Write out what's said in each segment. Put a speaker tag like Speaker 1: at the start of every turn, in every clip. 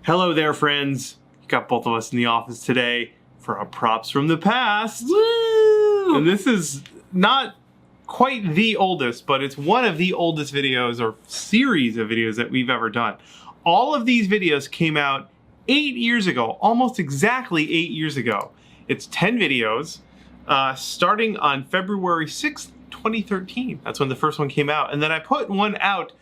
Speaker 1: Hello there, friends. You got both of us in the office today for our props from the past.
Speaker 2: Woo!
Speaker 1: And this is not quite the oldest, but it's one of the oldest videos or series of videos that we've ever done. All of these videos came out 8 years ago, almost exactly 8 years ago. It's 10 videos, starting on February 6th, 2013. That's when the first one came out. And then I put one out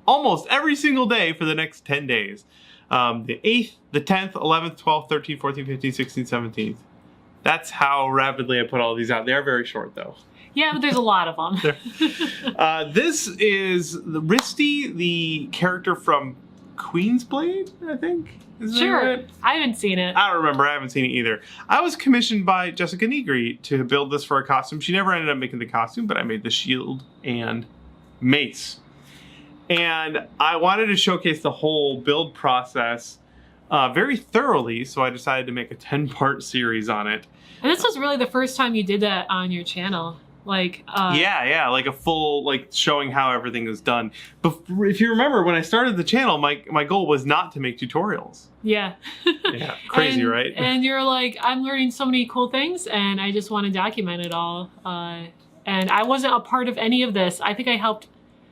Speaker 1: almost every single day for the next 10 days. The 8th, the 10th, 11th, 12th, 13th, 14th, 15th, 16th, 17th. That's how rapidly I put all these out. They're very short, though.
Speaker 2: Yeah, but there's a lot of them.
Speaker 1: This is Risty, the character from Queen's Blade, I think. Is that
Speaker 2: Sure.
Speaker 1: right?
Speaker 2: I haven't seen it.
Speaker 1: I don't remember. I haven't seen it either. I was commissioned by Jessica Nigri to build this for a costume. She never ended up making the costume, but I made the shield and Mace. And I wanted to showcase the whole build process very thoroughly, so I decided to make a 10-part series on it.
Speaker 2: And this was really the first time you did that on your channel. Like,
Speaker 1: Yeah, like a full, like, showing how everything is done. But if you remember, when I started the channel, my goal was not to make tutorials.
Speaker 2: Yeah.
Speaker 1: Yeah, crazy, right?
Speaker 2: And you're like, I'm learning so many cool things, and I just want to document it all. And I wasn't a part of any of this. I think I helped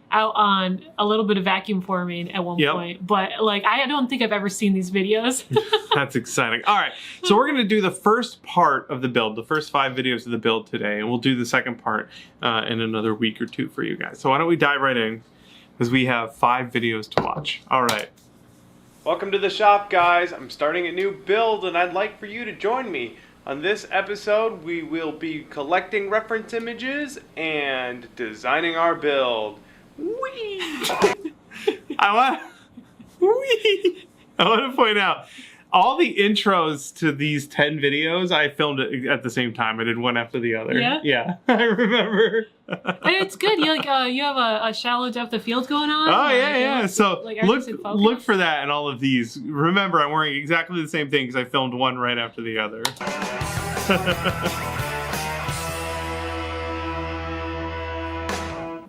Speaker 2: out on a little bit of vacuum forming at one point, but like I don't think I've ever seen these videos.
Speaker 1: That's exciting. All right, so we're going to do the first part of the build, the first 5 videos of the build today, and we'll do the second part in another week or 2 for you guys. So why don't we dive right in, because we have 5 videos to watch. All right. Welcome to the shop, guys. I'm starting a new build, and I'd like for you to join me. On this episode, we will be collecting reference images and designing our build. Whee! I want to point out all the intros to these 10 videos I filmed at the same time. I did one after the other.
Speaker 2: Yeah,
Speaker 1: I remember.
Speaker 2: And it's good. You like you have a shallow depth of field going on.
Speaker 1: Oh yeah. So
Speaker 2: like,
Speaker 1: look for that in all of these. Remember, I'm wearing exactly the same thing because I filmed one right after the other.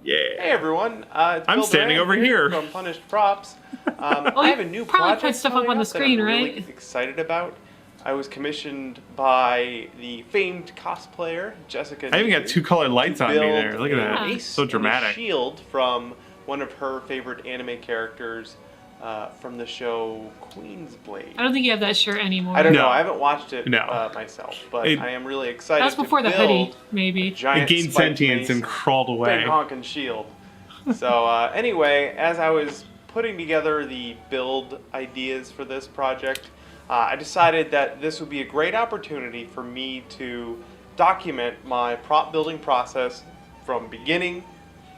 Speaker 1: Yeah. Hey everyone, I'm standing over here from Punished Props. I have a new project
Speaker 2: put stuff up on the screen,
Speaker 1: that I'm
Speaker 2: right?
Speaker 1: really excited about. I was commissioned by the famed cosplayer Jessica Nigri. I even got 2 colored lights on me there. Look at that.
Speaker 2: Mace
Speaker 1: so dramatic.
Speaker 3: Shield from one of her favorite anime characters from the show Queen's Blade.
Speaker 2: I don't think you have that shirt anymore.
Speaker 3: I don't know. I haven't watched it myself, but I am really excited.
Speaker 2: That's before the hoodie, maybe.
Speaker 1: It gained sentience and crawled away.
Speaker 3: Big honking shield. So anyway, as I was putting together the build ideas for this project, I decided that this would be a great opportunity for me to document my prop building process from beginning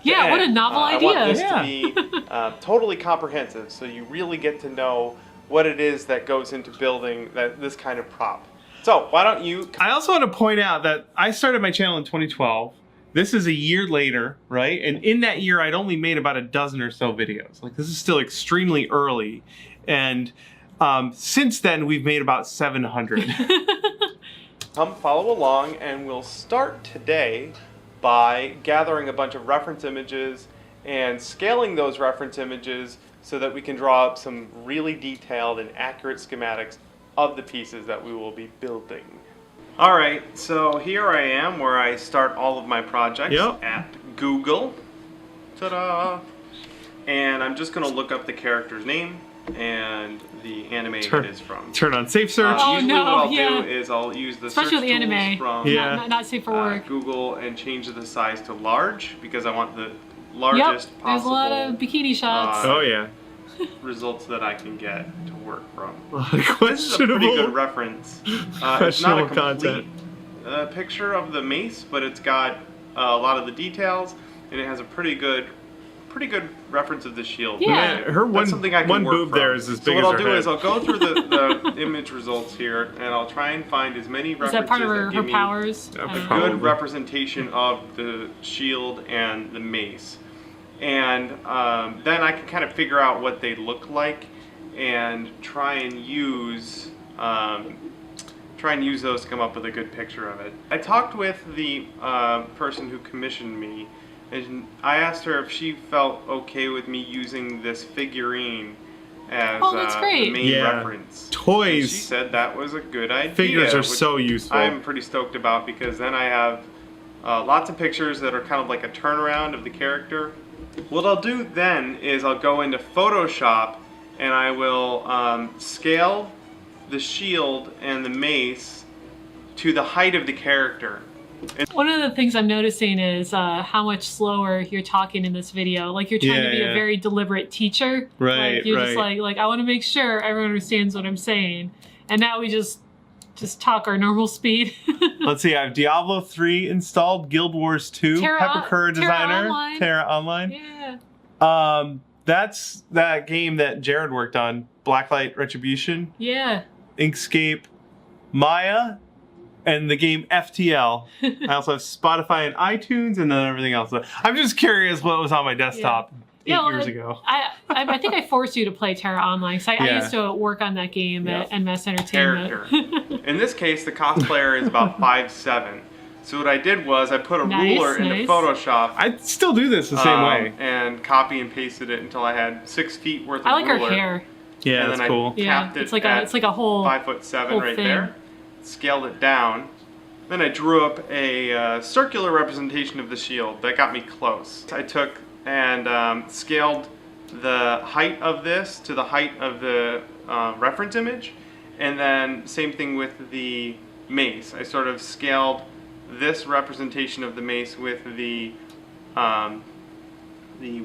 Speaker 3: to end.
Speaker 2: What a novel idea.
Speaker 3: I want this to be totally comprehensive, so you really get to know what it is that goes into building this kind of prop. So why don't you...
Speaker 1: I also want to point out that I started my channel in 2012. This is a year later, right? And in that year, I'd only made about a dozen or so videos. Like, this is still extremely early. And since then, we've made about 700.
Speaker 3: Come follow along, and we'll start today by gathering a bunch of reference images and scaling those reference images so that we can draw up some really detailed and accurate schematics of the pieces that we will be building. Alright, so here I am where I start all of my projects at Google. Ta-da! And I'm just going to look up the character's name and the anime it is from.
Speaker 1: Turn on safe search.
Speaker 3: Usually what I'll do is I'll use the
Speaker 2: especially
Speaker 3: search
Speaker 2: with the anime
Speaker 3: from
Speaker 2: not safe for work.
Speaker 3: Google and change the size to large because I want the largest possible.
Speaker 2: There's a lot of bikini shots.
Speaker 3: Results that I can get to work from.
Speaker 1: Questionable.
Speaker 3: This is a pretty good reference. It's not a complete picture of the mace, but it's got a lot of the details, and it has a pretty good reference of the shield.
Speaker 2: Yeah.
Speaker 1: Her one boob there is as big as her head.
Speaker 3: So what I'll do is I'll go through the image results here, and I'll try and find as many references
Speaker 2: that part of her
Speaker 3: give me
Speaker 2: powers?
Speaker 3: a good representation of the shield and the mace. And then I can kind of figure out what they look like and try and use those to come up with a good picture of it. I talked with the person who commissioned me, and I asked her if she felt okay with me using this figurine as
Speaker 2: that's great.
Speaker 3: the main reference.
Speaker 1: Toys.
Speaker 3: And she said that was a good idea.
Speaker 1: Figures are so useful.
Speaker 3: I'm pretty stoked about, because then I have lots of pictures that are kind of like a turnaround of the character. What I'll do then is I'll go into Photoshop and I will scale the shield and the mace to the height of the character.
Speaker 2: One of the things I'm noticing is how much slower you're talking in this video. Like you're trying to be a very deliberate teacher.
Speaker 1: Right,
Speaker 2: like you're just like I want to make sure everyone understands what I'm saying. And now we just talk our normal speed.
Speaker 1: Let's see, I have Diablo 3 installed, Guild Wars 2, Peppercur Designer, Terra Online.
Speaker 2: Yeah.
Speaker 1: That's that game that Jared worked on, Blacklight Retribution.
Speaker 2: Yeah.
Speaker 1: Inkscape, Maya, and the game FTL. I also have Spotify and iTunes, and then everything else. I'm just curious what was on my desktop 8 years ago.
Speaker 2: I think I forced you to play Terra Online, because I used to work on that game at NMS Entertainment.
Speaker 3: In this case, the cosplayer is about 5'7". So what I did was I put a ruler into Photoshop.
Speaker 1: I still do this the same way.
Speaker 3: And copy and pasted it until I had 6 feet worth of ruler.
Speaker 2: I like her hair.
Speaker 1: Yeah,
Speaker 3: and
Speaker 1: that's
Speaker 3: then
Speaker 1: cool.
Speaker 3: I capped it
Speaker 2: it's like a whole
Speaker 3: 5'7" right there. Scaled it down. Then I drew up a circular representation of the shield that got me close. I took and scaled the height of this to the height of the reference image, and then same thing with the mace. I sort of scaled this representation of the mace with the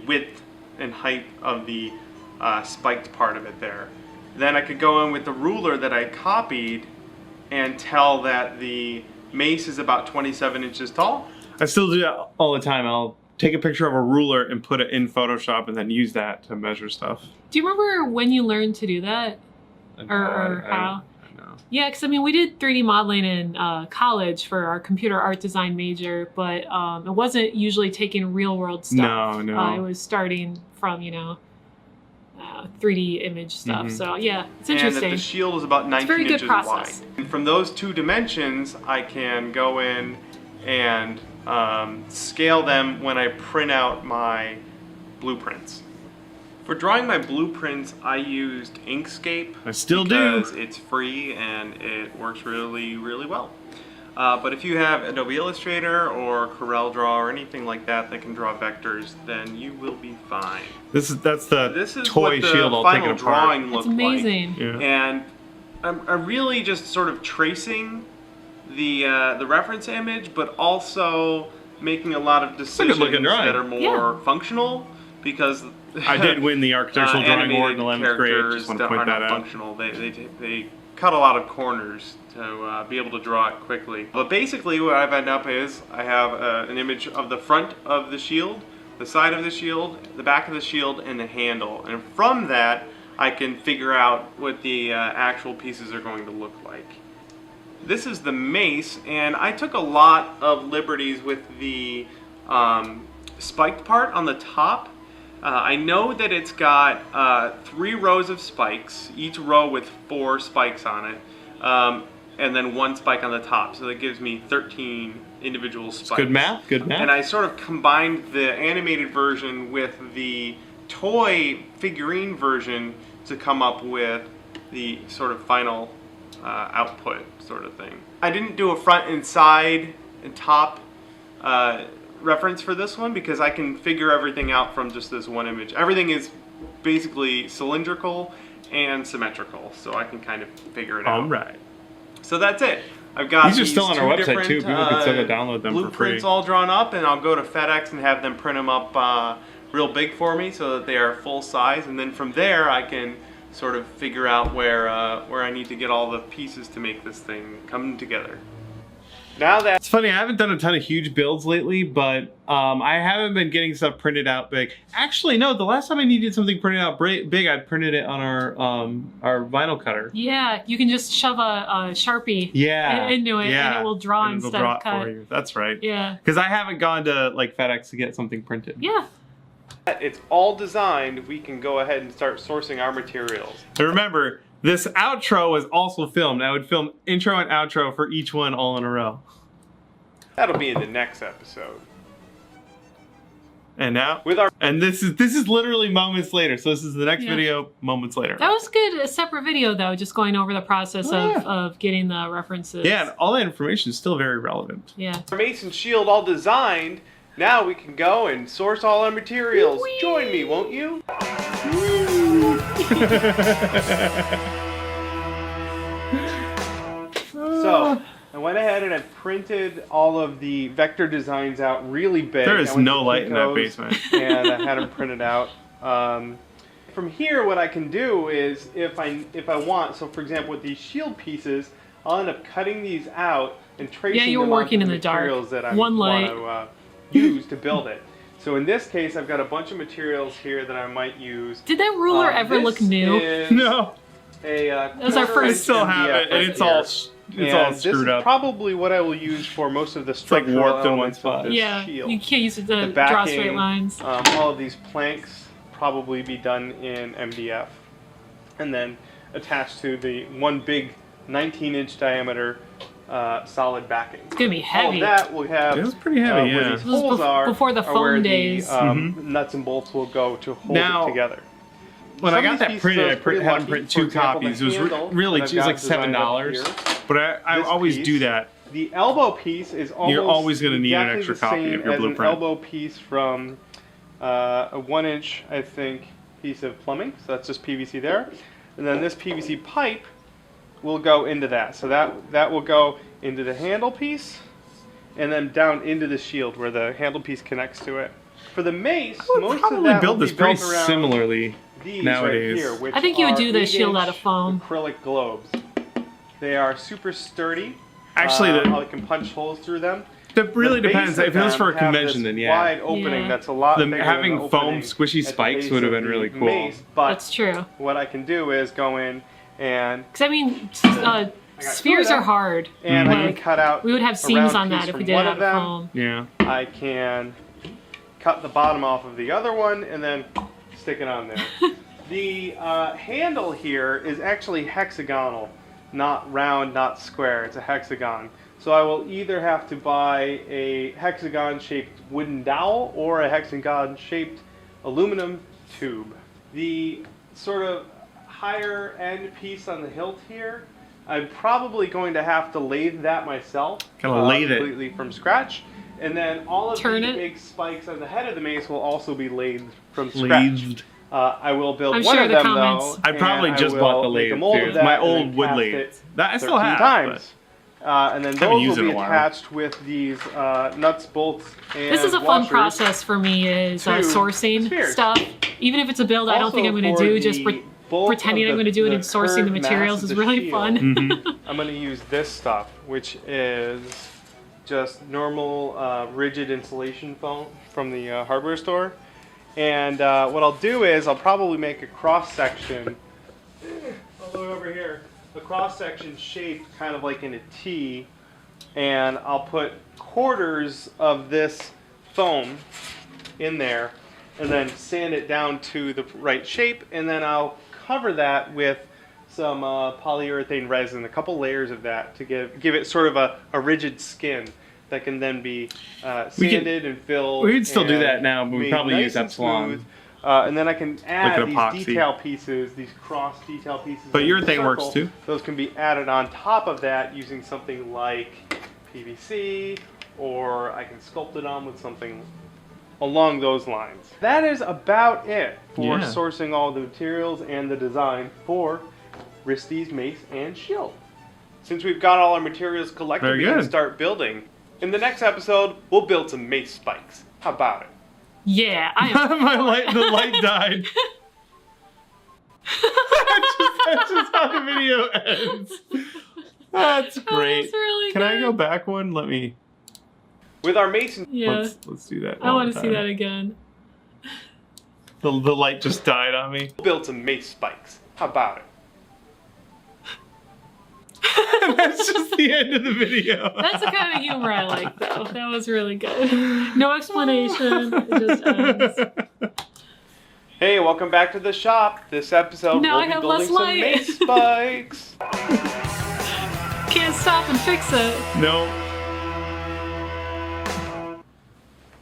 Speaker 3: width and height of the spiked part of it there. Then I could go in with the ruler that I copied and tell that the mace is about 27 inches tall.
Speaker 1: I still do that all the time. I'll take a picture of a ruler and put it in Photoshop and then use that to measure stuff.
Speaker 2: Do you remember when you learned to do that? Or how? Yeah, because I mean, we did 3D modeling in college for our computer art design major, but it wasn't usually taking real world stuff.
Speaker 1: No.
Speaker 2: It was starting from, 3D image stuff. So yeah, it's interesting.
Speaker 3: And that the shield is about 19 inches wide. And from those 2 dimensions, I can go in and scale them when I print out my blueprints. For drawing my blueprints, I used Inkscape.
Speaker 1: I still do.
Speaker 3: Because it's free and it works really, really well. But if you have Adobe Illustrator or CorelDRAW or anything like that that can draw vectors, then you will be fine.
Speaker 1: That's the toy shield all taken apart.
Speaker 3: Drawing
Speaker 2: it's amazing.
Speaker 3: Like. Yeah. And I'm really just sort of tracing the reference image, but also making a lot of decisions that are more functional, because
Speaker 1: I did win the architectural drawing award in 11th grade. Just want to point that out.
Speaker 3: Functional. They cut a lot of corners to be able to draw it quickly. But basically what I've ended up is I have an image of the front of the shield, the side of the shield, the back of the shield, and the handle. And from that, I can figure out what the actual pieces are going to look like. This is the mace, and I took a lot of liberties with the spiked part on the top. I know that it's got 3 rows of spikes, each row with 4 spikes on it, and then 1 spike on the top. So that gives me 13 individual spikes.
Speaker 1: Good math, good math.
Speaker 3: And I sort of combined the animated version with the toy figurine version to come up with the sort of final output sort of thing. I didn't do a front and side and top reference for this one because I can figure everything out from just this one image. Everything is basically cylindrical and symmetrical, so I can kind of figure it out.
Speaker 1: All right.
Speaker 3: So that's it. I've got
Speaker 1: these are still on our website too. People can still download them for free.
Speaker 3: Blueprints all drawn up, and I'll go to FedEx and have them print them up real big for me so that they are full size, and then from there I can sort of figure out where I need to get all the pieces to make this thing come together. Now that
Speaker 1: it's funny, I haven't done a ton of huge builds lately, but I haven't been getting stuff printed out big. Actually, no, the last time I needed something printed out big, I printed it on our vinyl cutter.
Speaker 2: Yeah, you can just shove a Sharpie into it, and it will draw instead of cut. For you.
Speaker 1: That's right.
Speaker 2: Yeah.
Speaker 1: Because I haven't gone to like FedEx to get something printed.
Speaker 2: Yeah.
Speaker 3: It's all designed, we can go ahead and start sourcing our materials.
Speaker 1: And remember, this outro was also filmed. I would film intro and outro for each one all in a row.
Speaker 3: That'll be in the next episode.
Speaker 1: And now,
Speaker 3: With our
Speaker 1: and this is literally moments later. So this is the next video, moments later.
Speaker 2: That was good. A separate video though, just going over the process
Speaker 1: Oh,
Speaker 2: of getting the references.
Speaker 1: Yeah, and all that information is still very relevant.
Speaker 2: Yeah.
Speaker 3: Mace and shield all designed, now we can go and source all our materials.
Speaker 2: Whee!
Speaker 3: Join me, won't you? So, I went ahead and I printed all of the vector designs out really big.
Speaker 1: There is
Speaker 3: I went
Speaker 1: no
Speaker 3: to
Speaker 1: light in that
Speaker 3: Kinko's
Speaker 1: basement.
Speaker 3: And I had them printed out. From here, what I can do is, if I want, so for example with these shield pieces, I'll end up cutting these out and tracing
Speaker 2: you were
Speaker 3: them
Speaker 2: working
Speaker 3: onto
Speaker 2: in the dark.
Speaker 3: materials that I
Speaker 2: One
Speaker 3: want
Speaker 2: light.
Speaker 3: to use to build it. So in this case, I've got a bunch of materials here that I might use.
Speaker 2: Did that ruler ever look new?
Speaker 1: No.
Speaker 3: That
Speaker 2: was our first-
Speaker 1: I still have it, and it's all
Speaker 3: this
Speaker 1: screwed
Speaker 3: is
Speaker 1: up.
Speaker 3: probably what I will use for most of the
Speaker 1: like
Speaker 3: structural
Speaker 1: warped in one
Speaker 3: elements
Speaker 1: spot.
Speaker 3: of this
Speaker 2: Yeah,
Speaker 3: shield.
Speaker 2: you can't use it to
Speaker 3: The
Speaker 2: draw
Speaker 3: backing,
Speaker 2: straight lines.
Speaker 3: all of these planks probably be done in MDF, and then attached to the one big 19-inch diameter solid backing.
Speaker 2: It's gonna be
Speaker 3: All
Speaker 2: heavy.
Speaker 3: of that will have.
Speaker 1: It was pretty heavy,
Speaker 3: Where
Speaker 1: yeah.
Speaker 3: these
Speaker 2: This was
Speaker 3: holes are
Speaker 2: before the
Speaker 3: are
Speaker 2: foam
Speaker 3: where
Speaker 2: days.
Speaker 3: The nuts and bolts will go to hold
Speaker 1: Now-
Speaker 3: it together.
Speaker 1: When I
Speaker 3: Some
Speaker 1: got
Speaker 3: of
Speaker 1: that
Speaker 3: these
Speaker 1: printed, I
Speaker 3: pieces are pretty
Speaker 1: had them
Speaker 3: lucky.
Speaker 1: print
Speaker 3: For
Speaker 1: 2
Speaker 3: example, the
Speaker 1: copies. It was
Speaker 3: handle
Speaker 1: really
Speaker 3: that
Speaker 1: cheap, it was
Speaker 3: I've
Speaker 1: like
Speaker 3: got designed up
Speaker 1: $7.
Speaker 3: here.
Speaker 1: But I
Speaker 3: This
Speaker 1: always
Speaker 3: piece,
Speaker 1: do that.
Speaker 3: The elbow piece is almost
Speaker 1: You're always gonna need an
Speaker 3: exactly
Speaker 1: extra
Speaker 3: the
Speaker 1: copy
Speaker 3: same
Speaker 1: of your
Speaker 3: as
Speaker 1: blueprint.
Speaker 3: An elbow piece from a 1-inch, I think, piece of plumbing. So that's just PVC there, and then this PVC pipe will go into that. So that will go into the handle piece, and then down into the shield where the handle piece connects to it. For the mace,
Speaker 1: I would
Speaker 3: most of
Speaker 1: probably
Speaker 3: that
Speaker 1: build
Speaker 3: will
Speaker 1: this
Speaker 3: be
Speaker 1: pretty
Speaker 3: built around
Speaker 1: similarly
Speaker 3: these
Speaker 1: nowadays.
Speaker 3: right here, which
Speaker 2: I think you would
Speaker 3: are
Speaker 2: do the shield out of
Speaker 3: 8-inch
Speaker 2: foam.
Speaker 3: acrylic globes. They are super sturdy.
Speaker 1: Actually,
Speaker 3: I can punch holes through them.
Speaker 1: that really
Speaker 3: The
Speaker 1: depends.
Speaker 3: base
Speaker 1: If it was
Speaker 3: of
Speaker 1: for a
Speaker 3: them have
Speaker 1: convention,
Speaker 3: this
Speaker 1: then yeah.
Speaker 3: Wide opening
Speaker 2: Yeah.
Speaker 3: that's a lot
Speaker 1: Them
Speaker 3: bigger
Speaker 1: having
Speaker 3: than the
Speaker 1: foam
Speaker 3: opening
Speaker 1: squishy
Speaker 3: at the
Speaker 1: spikes
Speaker 3: base
Speaker 1: would have
Speaker 3: of
Speaker 1: been
Speaker 3: the
Speaker 1: really cool.
Speaker 3: mace, but
Speaker 2: That's true.
Speaker 3: what I can do is go in and
Speaker 2: Because I mean,
Speaker 3: got
Speaker 2: spheres
Speaker 3: two of
Speaker 2: are
Speaker 3: them.
Speaker 2: hard.
Speaker 3: I
Speaker 1: Mm-hmm.
Speaker 3: can
Speaker 2: Like,
Speaker 3: cut out.
Speaker 2: we would have
Speaker 3: a
Speaker 2: seams
Speaker 3: round
Speaker 2: on
Speaker 3: piece
Speaker 2: that if
Speaker 3: from
Speaker 2: we did
Speaker 3: one
Speaker 2: it
Speaker 3: of
Speaker 2: out
Speaker 3: them.
Speaker 2: of foam.
Speaker 1: Yeah.
Speaker 3: I can cut the bottom off of the other one and then stick it on there. The handle here is actually hexagonal, not round, not square. It's a hexagon. So I will either have to buy a hexagon-shaped wooden dowel or a hexagon-shaped aluminum tube. The sort of higher end piece on the hilt here, I'm probably going to have to lathe that myself.
Speaker 1: Kinda lathe it.
Speaker 3: completely from scratch. And then all of
Speaker 2: Turn
Speaker 3: the
Speaker 2: it.
Speaker 3: big spikes on the head of the mace will also be lathed from scratch.
Speaker 1: Lathed.
Speaker 3: I will build
Speaker 2: I'm
Speaker 3: one
Speaker 2: sure
Speaker 3: of
Speaker 2: the
Speaker 3: them
Speaker 2: comments-
Speaker 3: though.
Speaker 1: I probably
Speaker 3: and
Speaker 1: just
Speaker 3: I
Speaker 1: bought the
Speaker 3: will make a
Speaker 1: lathe
Speaker 3: mold
Speaker 1: too.
Speaker 3: of that
Speaker 1: My
Speaker 3: and then
Speaker 1: old wood
Speaker 3: cast
Speaker 1: lathe.
Speaker 3: it
Speaker 1: That I still
Speaker 3: 13
Speaker 1: have.
Speaker 3: times. And then
Speaker 1: Haven't
Speaker 3: those
Speaker 1: used
Speaker 3: will
Speaker 1: it
Speaker 3: be
Speaker 1: in a while.
Speaker 3: attached with these nuts, bolts, and
Speaker 2: This is a fun
Speaker 3: washers.
Speaker 2: process for me is
Speaker 3: to
Speaker 2: sourcing
Speaker 3: spheres.
Speaker 2: stuff. Even if it's a build I don't think I'm
Speaker 3: Also
Speaker 2: going to
Speaker 3: for
Speaker 2: do, just
Speaker 3: the bulk
Speaker 2: pretending
Speaker 3: of
Speaker 2: I'm going to do it
Speaker 3: the
Speaker 2: and sourcing the
Speaker 3: curved mass
Speaker 2: materials
Speaker 3: of
Speaker 2: is
Speaker 3: the
Speaker 2: really
Speaker 3: shield,
Speaker 2: fun.
Speaker 1: Mm-hmm.
Speaker 3: I'm going to use this stuff, which is just normal rigid insulation foam from the hardware store. And what I'll do is I'll probably make a cross section. I'll look over here. A cross section shaped kind of like in a T, and I'll put quarters of this foam in there, and then sand it down to the right shape, and then I'll cover that with some polyurethane resin, a couple layers of that to give it sort of a rigid skin that can then be sanded and filled.
Speaker 1: we could still do
Speaker 3: and
Speaker 1: that now, but we
Speaker 3: made
Speaker 1: probably
Speaker 3: nice
Speaker 1: use
Speaker 3: and
Speaker 1: Epsilon.
Speaker 3: smooth. And then I can add
Speaker 1: an
Speaker 3: these
Speaker 1: epoxy.
Speaker 3: detail pieces, these cross detail pieces.
Speaker 1: But
Speaker 3: in the
Speaker 1: urethane works
Speaker 3: circle.
Speaker 1: too.
Speaker 3: Those can be added on top of that using something like PVC, or I can sculpt it on with something along those lines. That is about it for
Speaker 1: Yeah.
Speaker 3: sourcing all the materials and the design for Risty's mace and shield. Since we've got all our materials collected,
Speaker 1: Very
Speaker 3: we can
Speaker 1: good.
Speaker 3: start building. In the next episode, we'll build some mace spikes. How about it?
Speaker 2: Yeah, I am.
Speaker 1: The light died. That's just how the video ends. That's great.
Speaker 2: That's really
Speaker 1: Can I
Speaker 2: good.
Speaker 1: go back one? Let me.
Speaker 3: With our mace and
Speaker 2: Yeah,
Speaker 1: Let's do that.
Speaker 2: I want to see that again.
Speaker 1: The light just died on me.
Speaker 3: we'll build some mace spikes. How about it?
Speaker 1: That's just the end of the video.
Speaker 2: That's the kind of humor I like, though. That was really good. No explanation. It just ends.
Speaker 3: Hey, welcome back to the shop. This episode
Speaker 2: Now
Speaker 3: we'll
Speaker 2: I
Speaker 3: be
Speaker 2: have
Speaker 3: building
Speaker 2: less
Speaker 3: some
Speaker 2: light.
Speaker 3: mace spikes.
Speaker 2: Can't stop and fix it.
Speaker 1: No.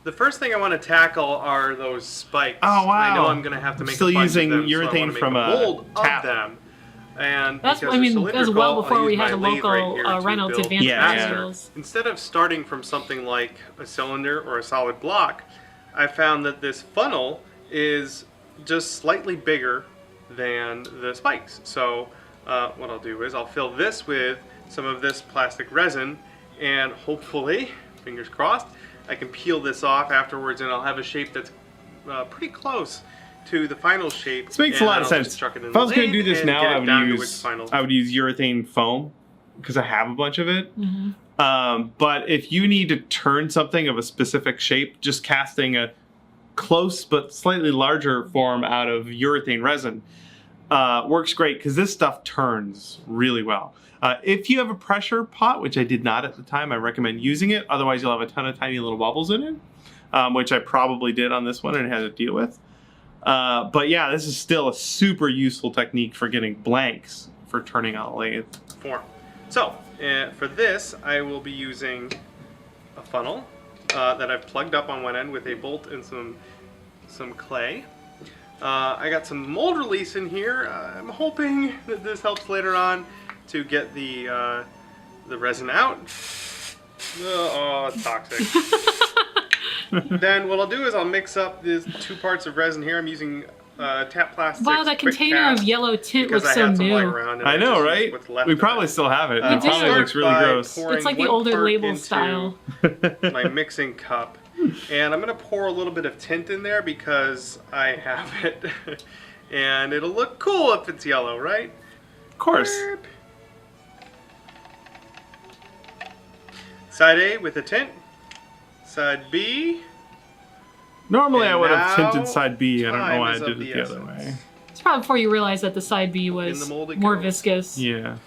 Speaker 3: The first thing I want to tackle are those spikes.
Speaker 1: Oh, wow.
Speaker 3: I know I'm going to have to make
Speaker 1: Still
Speaker 3: a bunch
Speaker 1: using
Speaker 3: of them,
Speaker 1: urethane
Speaker 3: so I want to
Speaker 1: from
Speaker 3: make
Speaker 1: a
Speaker 3: mold
Speaker 1: tap.
Speaker 3: of them. And
Speaker 2: That's,
Speaker 3: because
Speaker 2: I mean,
Speaker 3: they're
Speaker 2: that's
Speaker 3: cylindrical,
Speaker 2: well
Speaker 3: I'll
Speaker 2: before we
Speaker 3: use
Speaker 2: had
Speaker 3: my
Speaker 2: a
Speaker 3: lathe
Speaker 2: local
Speaker 3: right here to
Speaker 2: Reynolds
Speaker 3: build
Speaker 2: Advanced
Speaker 1: Yeah, yeah.
Speaker 2: Materials.
Speaker 3: Instead of starting from something like a cylinder or a solid block, I found that this funnel is just slightly bigger than the spikes. So what I'll do is I'll fill this with some of this plastic resin, and hopefully, fingers crossed, I can peel this off afterwards, and I'll have a shape that's pretty close to the final shape.
Speaker 1: This makes a lot of sense. If I was going to do this now, I would use urethane foam because I have a bunch of it.
Speaker 2: Mm-hmm.
Speaker 1: But if you need to turn something of a specific shape, just casting a close but slightly larger form out of urethane resin works great because this stuff turns really well. If you have a pressure pot, which I did not at the time, I recommend using it. Otherwise, you'll have a ton of tiny little bubbles in it, which I probably did on this one and had to deal with. But yeah, this is still a super useful technique for getting blanks for turning on a lathe.
Speaker 3: So, for this, I will be using a funnel that I've plugged up on one end with a bolt and some clay. I got some mold release in here. I'm hoping that this helps later on to get the resin out. Oh, it's toxic. Then what I'll do is I'll mix up these 2 parts of resin here. I'm using tap plastic.
Speaker 2: Wow, that container of yellow tint looks so new.
Speaker 1: I know, right? We probably still have it. It probably looks really gross.
Speaker 2: It's like the older label style.
Speaker 3: My mixing cup. And I'm going to pour a little bit of tint in there because I have it. And it'll look cool if it's yellow, right?
Speaker 1: Of course.
Speaker 3: Side A with the tint. Side B.
Speaker 1: Normally I would have
Speaker 3: now
Speaker 1: tinted side B. I don't know why I
Speaker 3: time is
Speaker 1: did
Speaker 3: of
Speaker 1: it
Speaker 3: the
Speaker 1: the other
Speaker 3: essence.
Speaker 1: way.
Speaker 2: It's probably before you realized that the side B was more viscous.
Speaker 1: Yeah.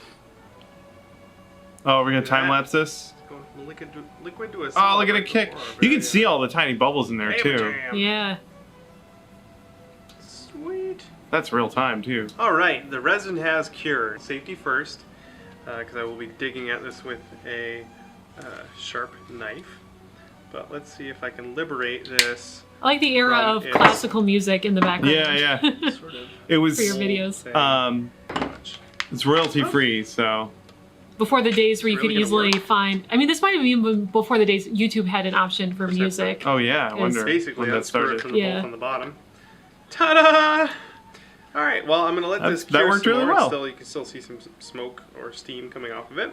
Speaker 1: Oh, we're going to time lapse this?
Speaker 3: Going from liquid to a
Speaker 1: Oh, look at it kick. You can see all the tiny bubbles in there, too.
Speaker 3: Jam.
Speaker 2: Yeah.
Speaker 3: Sweet.
Speaker 1: That's real time, too.
Speaker 3: All right, the resin has cured. Safety first, because I will be digging at this with a sharp knife. But let's see if I can liberate this.
Speaker 2: I like the era of classical music in the background.
Speaker 1: Yeah, yeah.
Speaker 3: Sort of.
Speaker 1: It was.
Speaker 2: For your videos.
Speaker 1: It's royalty free, so.
Speaker 2: Before the days where you
Speaker 3: Really
Speaker 2: could easily find. I mean, this might have been before the days YouTube had an option for music.
Speaker 1: Oh yeah, I wonder
Speaker 3: Basically,
Speaker 1: when that started.
Speaker 3: From the bolt on the bottom. Ta-da! All right, well, I'm gonna let this cure.
Speaker 1: That worked really well.
Speaker 3: You can still see some smoke or steam coming off of it,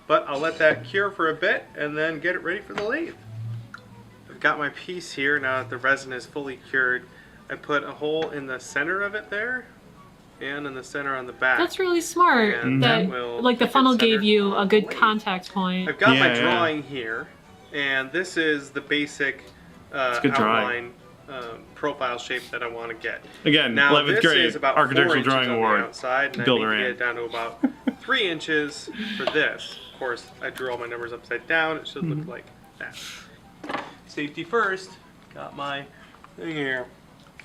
Speaker 3: but I'll let that cure for a bit and then get it ready for the lathe. I've got my piece here now that the resin is fully cured. I put a hole in the center of it there, and in the center on the back.
Speaker 2: That's really smart.
Speaker 3: And
Speaker 2: that like the funnel gave you a good contact point.
Speaker 3: I've got my drawing here, and this is the basic outline profile shape that I want to get.
Speaker 1: Again,
Speaker 3: now
Speaker 1: 11th
Speaker 3: this
Speaker 1: grade
Speaker 3: is about
Speaker 1: Architectural
Speaker 3: 4 inches
Speaker 1: Drawing
Speaker 3: on
Speaker 1: Award.
Speaker 3: The outside, and
Speaker 1: Builder
Speaker 3: I need to get it down to about 3 inches for this. Of course, I drew all my numbers upside down. It should look like that. Safety first. Got my thing here.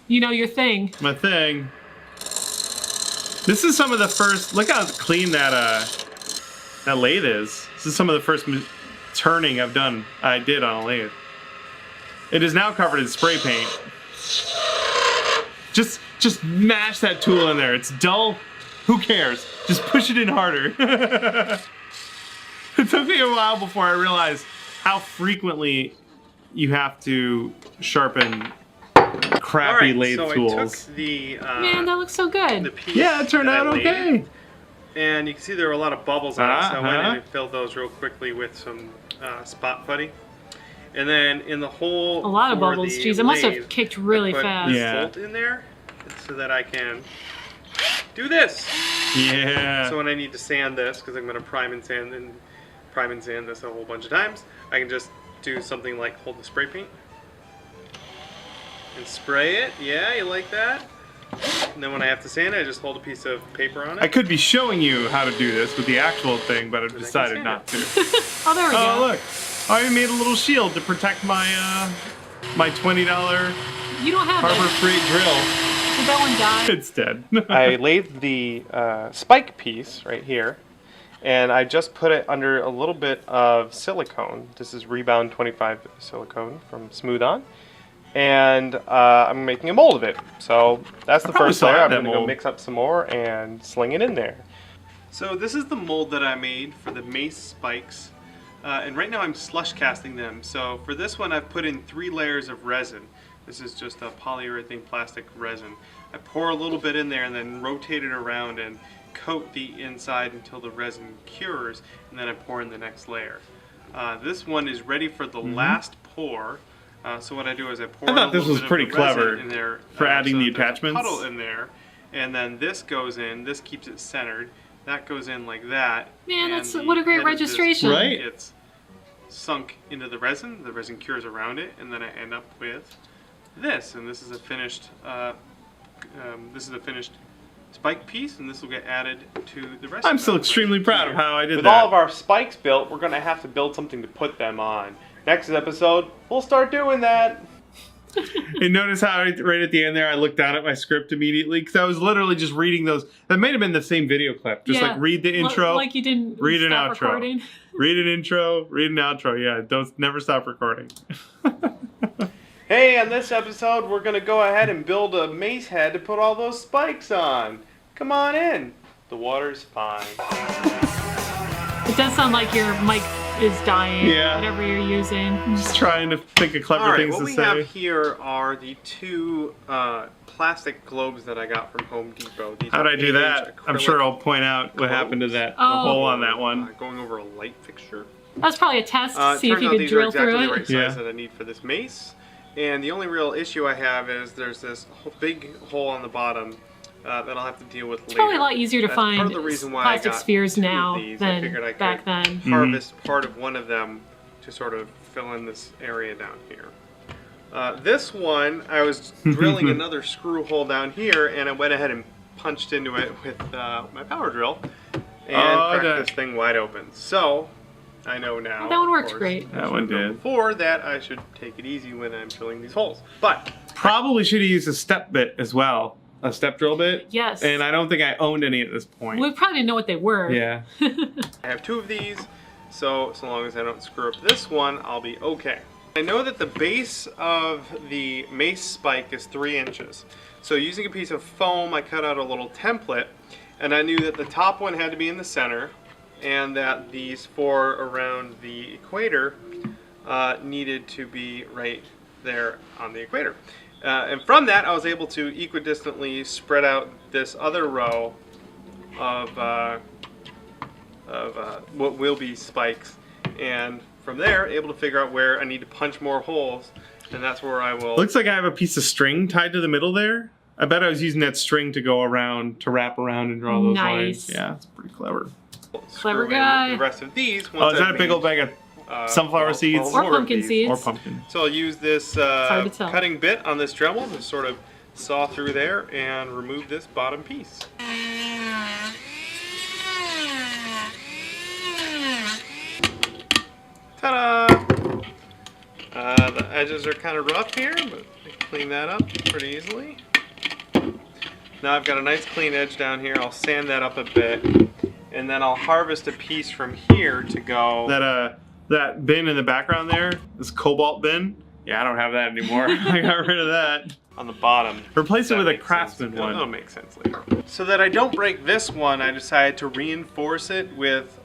Speaker 2: You know your thing.
Speaker 1: My thing. This is some of the first. Look how clean that lathe is. This is some of the first turning I did on a lathe. It is now covered in spray paint. Just mash that tool in there. It's dull. Who cares? Just push it in harder. It took me a while before I realized how frequently you have to sharpen crappy lathe tools.
Speaker 3: I took the
Speaker 2: Man, that looks so good.
Speaker 1: Yeah, it turned out okay.
Speaker 3: And you can see there were a lot of bubbles on it, so I went in and filled those real quickly with some spot putty. And then in the hole,
Speaker 2: a lot of bubbles. Jeez, it must have kicked really fast.
Speaker 3: Yeah. Bolt in there so that I can do this.
Speaker 1: Yeah.
Speaker 3: So when I need to sand this, because I'm going to prime and sand this a whole bunch of times, I can just do something like hold the spray paint and spray it. Yeah, you like that? And then when I have to sand it, I just hold a piece of paper on it.
Speaker 1: I could be showing you how to do this with the actual thing, but I've decided not to.
Speaker 2: Oh, there we go.
Speaker 1: Oh, look. I even made a little shield to protect my my $20
Speaker 2: you don't have
Speaker 1: Harbor Freight drill.
Speaker 2: Did that one die?
Speaker 1: It's dead.
Speaker 3: I lathed the spike piece right here, And I just put it under a little bit of silicone. This is Rebound 25 silicone from Smooth On. And I'm making a mold of it. So that's the first layer. I'm going to go mix up some more and sling it in there. So this is the mold that I made for the Mace spikes. And right now I'm slush casting them. So for this one I've put in 3 layers of resin. This is just a polyurethane plastic resin. I pour a little bit in there and then rotate it around and coat the inside until the resin cures, and then I pour in the next layer. This one is ready for the last pour. So what I do is I pour.
Speaker 1: I thought this was pretty clever
Speaker 3: in there,
Speaker 1: for adding
Speaker 3: so
Speaker 1: the attachments.
Speaker 3: Puddle in there, and then this goes in. This keeps it centered. That goes in like that.
Speaker 2: Man, that's what a great registration!
Speaker 1: Right?
Speaker 3: It's sunk into the resin. The resin cures around it, and then I end up with this. And this is a finished. Spike piece, and this will get added to the rest.
Speaker 1: I'm still extremely proud of how I did that.
Speaker 3: With all of our spikes built, we're going to have to build something to put them on. Next episode, we'll start doing that.
Speaker 1: And notice how right at the end there, I looked down at my script immediately because I was literally just reading those. That may have been the same video clip. Just like read the intro,
Speaker 2: like you didn't
Speaker 1: read an
Speaker 2: stop
Speaker 1: outro,
Speaker 2: recording.
Speaker 1: read an intro, read an outro. Yeah, don't never stop recording.
Speaker 3: Hey, on this episode, we're going to go ahead and build a mace head to put all those spikes on. Come on in. The water's fine.
Speaker 2: It does sound like your mic is dying.
Speaker 1: Yeah.
Speaker 2: Whatever you're using.
Speaker 1: I'm just trying to think of clever things to say.
Speaker 3: What we have here are the 2 plastic globes that I got from Home Depot. These
Speaker 1: How'd I do that? I'm sure I'll point out what happened to that the hole on that one.
Speaker 3: Going over a light fixture.
Speaker 2: That's probably a test to see if you could drill through it.
Speaker 3: These are exactly the right size that I need for this mace. And the only real issue I have is there's this big hole on the bottom that I'll have to deal with later.
Speaker 2: It's probably a lot easier to find
Speaker 3: part of the reason why
Speaker 2: plastic
Speaker 3: I got
Speaker 2: spheres
Speaker 3: 2
Speaker 2: now
Speaker 3: of these.
Speaker 2: than
Speaker 3: I figured I
Speaker 2: back then.
Speaker 3: harvest part of one of them to sort of fill in this area down here. This one, I was drilling another screw hole down here, and I went ahead and punched into it with my power drill and cracked this thing wide open. So I know now.
Speaker 2: Well, that one worked great.
Speaker 1: That one did.
Speaker 3: Before that, I should take it easy when I'm drilling these holes. But
Speaker 1: probably should have used a step bit as well, a step drill bit.
Speaker 2: Yes.
Speaker 1: And I don't think I owned any at this point.
Speaker 2: We probably didn't know what they were.
Speaker 1: Yeah.
Speaker 3: I have 2 of these, so long as I don't screw up this one, I'll be okay. I know that the base of the mace spike is 3 inches. So using a piece of foam, I cut out a little template, and I knew that the top one had to be in the center, and that these 4 around the equator needed to be right there on the equator. And from that, I was able to equidistantly spread out this other row of what will be spikes, and from there, able to figure out where I need to punch more holes, and that's where I will...
Speaker 1: Looks like I have a piece of string tied to the middle there. I bet I was using that string to go around, to wrap around and draw those lines. Yeah, it's pretty clever.
Speaker 2: Clever guy.
Speaker 3: The rest of these.
Speaker 1: Oh, is that a big old bag of sunflower seeds?
Speaker 2: Or pumpkin seeds.
Speaker 1: Or pumpkin.
Speaker 3: So I'll use this cutting bit on this Dremel to sort of saw through there and remove this bottom piece. Ta-da! The edges are kind of rough here, but I can clean that up pretty easily. Now I've got a nice clean edge down here. I'll sand that up a bit, and then I'll harvest a piece from here to go.
Speaker 1: That bin in the background there, this cobalt bin. Yeah, I don't have that anymore. I got rid of that.
Speaker 3: On the bottom.
Speaker 1: Replace it with a Craftsman one.
Speaker 3: That'll make sense later. So that I don't break this one, I decided to reinforce it with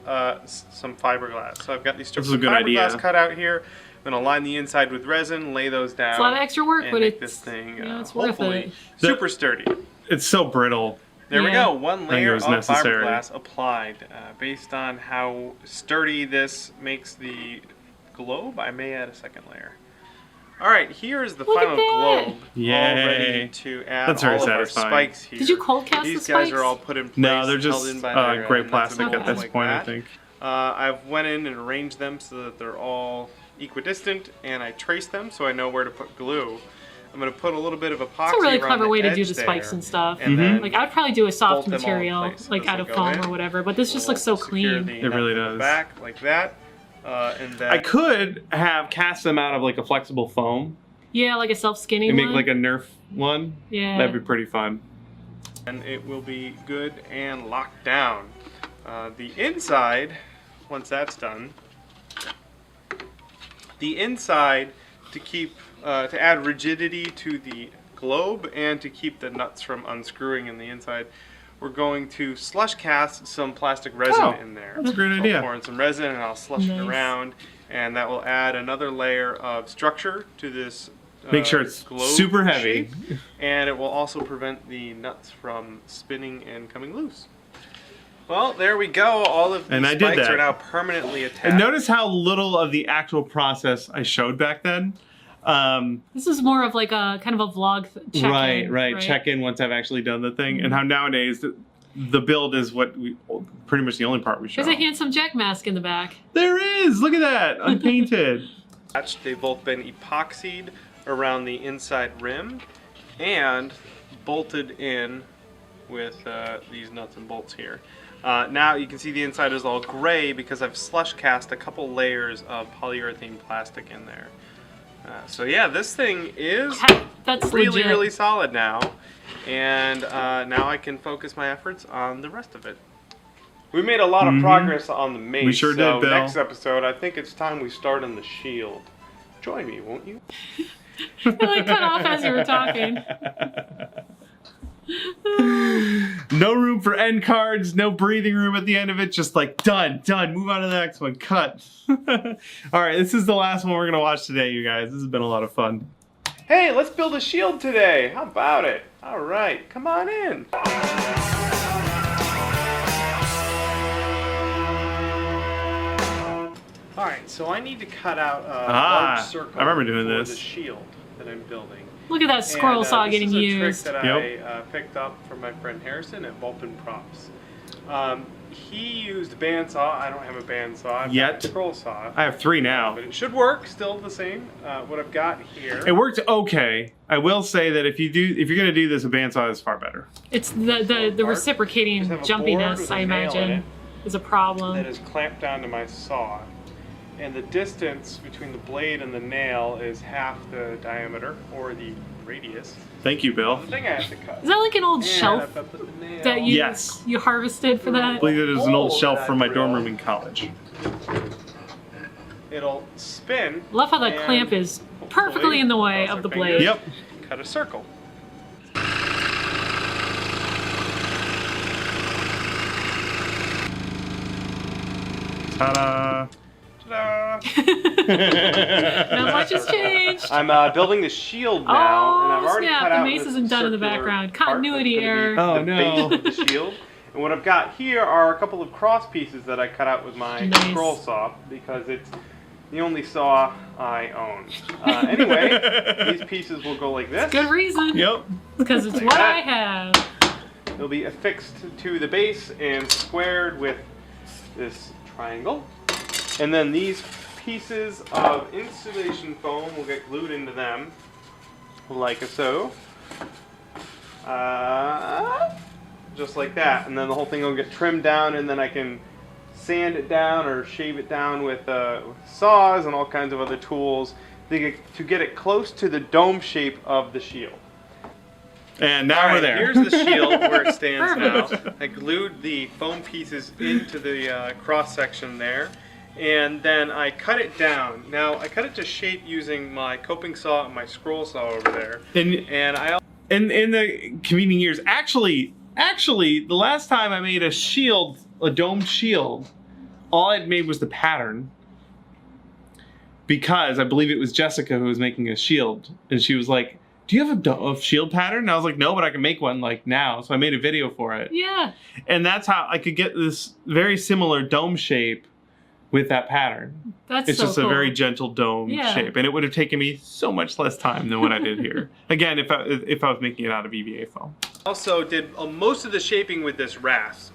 Speaker 3: some fiberglass. So I've got these strips of fiberglass cut out here. I'm going to line the inside with resin, lay those down.
Speaker 2: It's a lot of extra work, but
Speaker 3: make this thing
Speaker 2: it's worth it.
Speaker 3: Super sturdy.
Speaker 1: It's so brittle.
Speaker 3: There we go. 1 layer of fiberglass applied. Based on how sturdy this makes the globe, I may add a second layer. All right, here is the final globe, all ready to add all of our spikes here.
Speaker 2: Did you cold cast the spikes?
Speaker 3: These guys are all put in place.
Speaker 1: No, they're just
Speaker 3: held in by
Speaker 1: gray plastic at this point, I think.
Speaker 3: I've went in and arranged them so that they're all equidistant, and I traced them so I know where to put glue. I'm going to put a little bit of epoxy.
Speaker 2: It's a really clever way to do the spikes and stuff. Like I would probably do a soft material, like out of foam or whatever. But this just looks so clean.
Speaker 1: It really does.
Speaker 3: Back like that. And then
Speaker 1: I could have cast them out of like a flexible foam.
Speaker 2: Yeah, like a self-skinning one.
Speaker 1: And make like a Nerf one.
Speaker 2: Yeah.
Speaker 1: That'd be pretty fun.
Speaker 3: And it will be good and locked down. The inside, once that's done, the inside to keep to add rigidity to the globe and to keep the nuts from unscrewing in the inside, we're going to slush cast some plastic resin in there.
Speaker 1: That's a great idea.
Speaker 3: I'll pour in some resin and I'll slush it around, and that will add another layer of structure to this.
Speaker 1: Make sure it's super heavy.
Speaker 3: Shape, and it will also prevent the nuts from spinning and coming loose. Well, there we go. All of these spikes are now permanently attached.
Speaker 1: And notice how little of the actual process I showed back then.
Speaker 2: This is more of like a kind of a vlog check-in.
Speaker 1: Right. Check-in once I've actually done the thing. And how nowadays the build is what we pretty much the only part we show.
Speaker 2: There's a handsome Jack mask in the back.
Speaker 1: There is! Look at that! Unpainted.
Speaker 3: They've both been epoxied around the inside rim and bolted in with these nuts and bolts here. Now you can see the inside is all gray because I've slush cast a couple layers of polyurethane plastic in there. So yeah, this thing is really solid now, and now I can focus my efforts on the rest of it. We made a lot of progress on the Mace.
Speaker 1: We sure did, Bill.
Speaker 3: Next episode, I think it's time we start on the shield. Join me, won't you?
Speaker 2: You like cut off as you were talking.
Speaker 1: No room for end cards, no breathing room at the end of it, just like done, move on to the next one, cut. Alright, this is the last one we're going to watch today, you guys. This has been a lot of fun.
Speaker 3: Hey, let's build a shield today. How about it? Alright, come on in. Alright, so I need to cut out a large circle
Speaker 1: I remember doing
Speaker 3: for
Speaker 1: this.
Speaker 3: the shield that I'm building.
Speaker 2: Look at that scroll saw getting used.
Speaker 3: This is a trick that I picked up from my friend Harrison at Vulpin Props. He used a bandsaw. I don't have a bandsaw. I've got a scroll saw.
Speaker 1: I have 3 now.
Speaker 3: But it should work. Still the same. What I've got here.
Speaker 1: It worked okay. I will say that if you're gonna do this, a bandsaw is far better.
Speaker 2: It's the reciprocating jumpiness, I imagine, is a problem.
Speaker 3: That is clamped down to my saw. And the distance between the blade and the nail is half the diameter, or the radius.
Speaker 1: Thank you, Bill.
Speaker 3: The thing I have to cut.
Speaker 2: Is that like an old shelf that you harvested for that?
Speaker 1: I believe it is an old shelf from my dorm room in college.
Speaker 3: It'll spin.
Speaker 2: Love how that clamp is perfectly in the way of the blade.
Speaker 1: Yep.
Speaker 3: Cut a circle.
Speaker 1: Ta-da!
Speaker 2: Not much has changed.
Speaker 3: I'm building the shield now, and I've already cut out
Speaker 2: the Mace isn't done in the background. Continuity error.
Speaker 1: Oh no!
Speaker 3: Base of the shield. And what I've got here are a couple of cross pieces that I cut out with my scroll saw because it's the only saw I own. Anyway, these pieces will go like this.
Speaker 2: Good reason.
Speaker 1: Yep.
Speaker 2: Because it's what I have.
Speaker 3: They'll be affixed to the base and squared with this triangle. And then these pieces of insulation foam will get glued into them, like so. Just like that. And then the whole thing will get trimmed down, and then I can sand it down or shave it down with saws and all kinds of other tools to get it close to the dome shape of the shield.
Speaker 1: And now we're there.
Speaker 3: Here's the shield where it stands now. I glued the foam pieces into the cross section there. And then I cut it down. Now I cut it to shape using my coping saw and my scroll saw over there. And I
Speaker 1: in the convening years, actually, the last time I made a shield, a domed shield, all I'd made was the pattern. Because I believe it was Jessica who was making a shield, and she was like, "Do you have a shield pattern?" And I was like, "No, but I can make one like now." So I made a video for it.
Speaker 2: Yeah.
Speaker 1: And that's how I could get this very similar dome shape with that pattern. It's so just cool. A very gentle dome shape, and it would have taken me so much less time than what I did here. Again, if I was making it out of EVA foam.
Speaker 3: Also did most of the shaping with this rasp.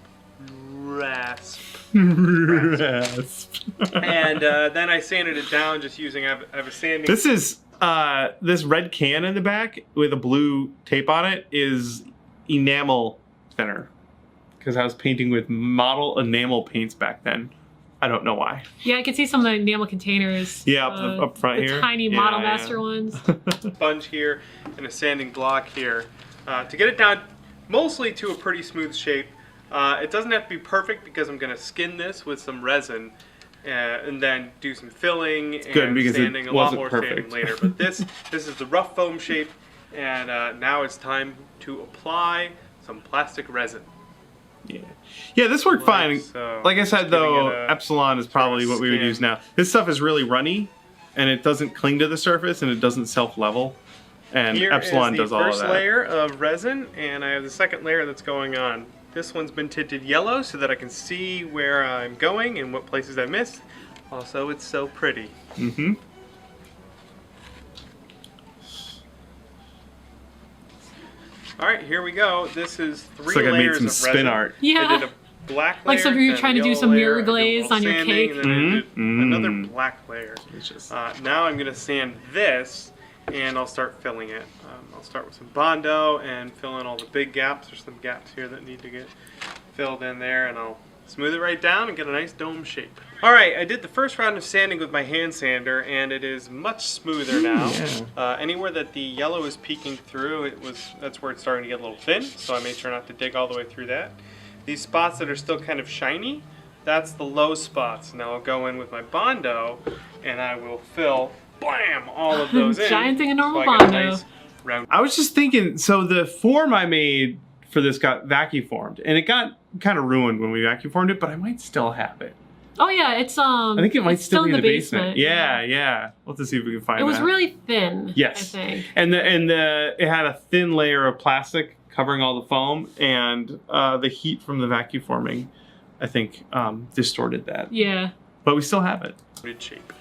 Speaker 3: And then I sanded it down just using I have a sanding.
Speaker 1: This is this red can in the back with a blue tape on it is enamel thinner because I was painting with model enamel paints back then. I don't know why.
Speaker 2: Yeah, I can see some of the enamel containers.
Speaker 1: Yeah, up front here.
Speaker 2: The tiny Model Master ones.
Speaker 3: Sponge here and a sanding block here. To get it down mostly to a pretty smooth shape, It doesn't have to be perfect because I'm going to skin this with some resin and then do some filling and sanding, a lot more sanding later. But this is the rough foam shape, and now it's time to apply some plastic resin.
Speaker 1: Yeah, this worked fine.
Speaker 3: So,
Speaker 1: like I said, though, Epsilon is probably what we would use now. This stuff is really runny, and it doesn't cling to the surface, and it doesn't self-level. And
Speaker 3: Here
Speaker 1: Epsilon does all of that.
Speaker 3: Here's the first layer of resin, and I have the second layer that's going on. This one's been tinted yellow so that I can see where I'm going and what places I missed. Also, it's so pretty.
Speaker 1: Mm-hmm.
Speaker 3: All right, here we go. This is three
Speaker 1: It's like I made
Speaker 3: layers
Speaker 1: some
Speaker 3: of
Speaker 1: spin
Speaker 3: resin.
Speaker 1: art.
Speaker 2: Yeah.
Speaker 3: I did a black layer,
Speaker 2: Like so you're
Speaker 3: then
Speaker 2: trying to do
Speaker 3: yellow
Speaker 2: some mirror
Speaker 3: layer,
Speaker 2: glaze on your
Speaker 3: sanding,
Speaker 2: cake.
Speaker 3: and then I did another
Speaker 1: Mm.
Speaker 3: black layer. Now I'm going to sand this, and I'll start filling it. I'll start with some Bondo and fill in all the big gaps. There's some gaps here that need to get filled in there, and I'll smooth it right down and get a nice dome shape. All right, I did the first round of sanding with my hand sander, and it is much smoother now. Anywhere that the yellow is peeking through, that's where it's starting to get a little thin, so I made sure not to dig all the way through that. These spots that are still kind of shiny, that's the low spots. Now I'll go in with my Bondo, and I will fill, blam, all of those in.
Speaker 2: Giant thing of normal
Speaker 3: so I get a
Speaker 2: Bondo.
Speaker 3: nice round.
Speaker 1: I was just thinking, so the form I made for this got vacuum formed, and it got kind of ruined when we vacuum formed it, but I might still have it.
Speaker 2: Oh yeah, it's
Speaker 1: I think it might
Speaker 2: it's
Speaker 1: still be in the basement. Yeah. We'll have to see if we can find it.
Speaker 2: It was really thin.
Speaker 1: Yes.
Speaker 2: I think.
Speaker 1: And it had a thin layer of plastic covering all the foam, and the heat from the vacuum forming, I think, distorted that.
Speaker 2: Yeah.
Speaker 1: But we still have it.
Speaker 3: Good shape.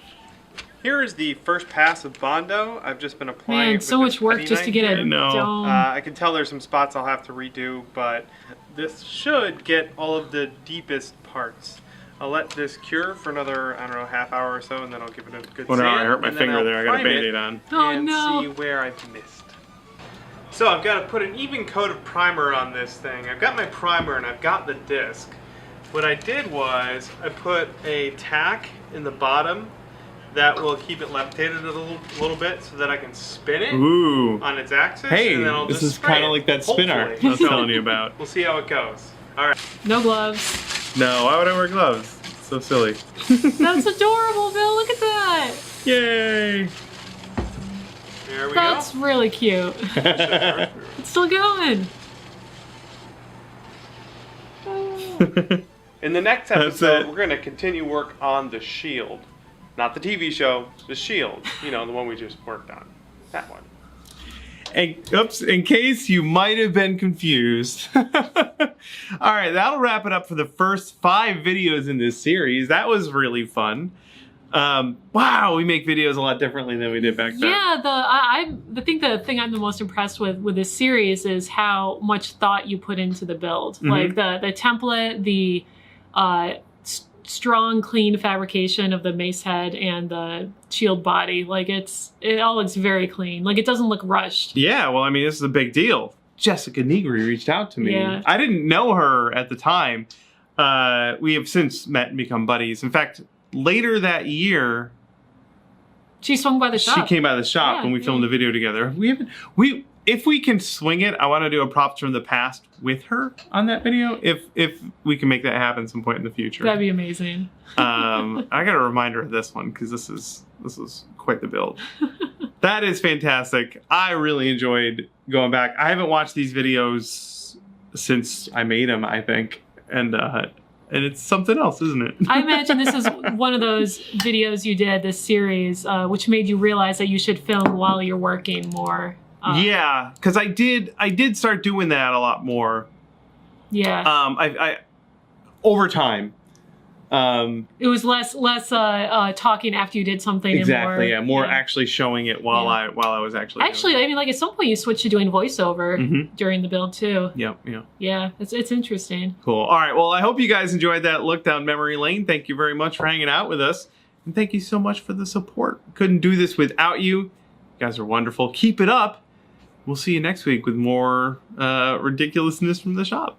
Speaker 3: Here is the first pass of Bondo. I've just been applying it
Speaker 2: Man,
Speaker 3: with
Speaker 2: so
Speaker 3: this
Speaker 2: much work
Speaker 3: putty
Speaker 2: just to
Speaker 3: knife
Speaker 2: get
Speaker 3: here.
Speaker 2: a
Speaker 1: I know.
Speaker 2: dome.
Speaker 3: I can tell there's some spots I'll have to redo, but this should get all of the deepest parts. I'll let this cure for another, I don't know, half hour or so, and then I'll give it a good
Speaker 1: Well,
Speaker 3: sand.
Speaker 1: no, I hurt my
Speaker 3: and then
Speaker 1: finger
Speaker 3: I'll
Speaker 1: there. I got a
Speaker 3: prime it
Speaker 1: Band-Aid on.
Speaker 2: Oh,
Speaker 3: and
Speaker 2: no.
Speaker 3: see where I've missed. So I've got to put an even coat of primer on this thing. I've got my primer and I've got the disc. What I did was I put a tack in the bottom that will keep it levitated a little bit so that I can spin it
Speaker 1: Ooh.
Speaker 3: on its axis.
Speaker 1: Hey,
Speaker 3: and then I'll
Speaker 1: this
Speaker 3: just
Speaker 1: is
Speaker 3: spray
Speaker 1: kind of
Speaker 3: it,
Speaker 1: like that spin art I
Speaker 3: hopefully.
Speaker 1: was telling you about.
Speaker 3: We'll see how it goes. All right.
Speaker 2: No gloves.
Speaker 1: No, why would I wear gloves? It's so silly.
Speaker 2: That's adorable, Bill. Look at that.
Speaker 1: Yay!
Speaker 3: There we
Speaker 2: That's
Speaker 3: go.
Speaker 2: really cute. It's still going.
Speaker 3: In the next
Speaker 1: That's
Speaker 3: episode,
Speaker 1: it.
Speaker 3: we're going to continue work on the shield. Not the TV show, the shield. You know, the one we just worked on. That one.
Speaker 1: And, oops, in case you might have been confused. All right, that'll wrap it up for the first 5 videos in this series. That was really fun. Wow, we make videos a lot differently than we did back then.
Speaker 2: Yeah, I think the thing I'm the most impressed with this series is how much thought you put into the build.
Speaker 1: Mm-hmm.
Speaker 2: Like the template, the strong, clean fabrication of the mace head and the shield body. Like it all looks very clean. Like it doesn't look rushed.
Speaker 1: Yeah, well, I mean, this is a big deal. Jessica Nigri reached out to me.
Speaker 2: Yeah.
Speaker 1: I didn't know her at the time. We have since met and become buddies. In fact, later that year,
Speaker 2: She swung by the shop.
Speaker 1: she came by the shop
Speaker 2: Yeah,
Speaker 1: when we filmed
Speaker 2: yeah.
Speaker 1: the video together. If we can swing it, I want to do a props from the past with her on that video. If we can make that happen some point in the future.
Speaker 2: That'd be amazing.
Speaker 1: I got a reminder of this one because this is quite the build. That is fantastic. I really enjoyed going back. I haven't watched these videos since I made them, I think, and it's something else, isn't it?
Speaker 2: I imagine this is one of those videos you did, this series, which made you realize that you should film while you're working more.
Speaker 1: Yeah, because I did start doing that a lot more.
Speaker 2: Yeah.
Speaker 1: I over time.
Speaker 2: It was less talking after you did something.
Speaker 1: Exactly.
Speaker 2: And
Speaker 1: More actually showing it while I was actually.
Speaker 2: Actually,
Speaker 1: doing
Speaker 2: I mean, like at some point you switched to doing voiceover during the build too.
Speaker 1: Yep.
Speaker 2: Yeah, it's interesting.
Speaker 1: Cool. All right. Well, I hope you guys enjoyed that look down memory lane. Thank you very much for hanging out with us, and thank you so much for the support. Couldn't do this without you. You guys are wonderful. Keep it up. We'll see you next week with more ridiculousness from the shop.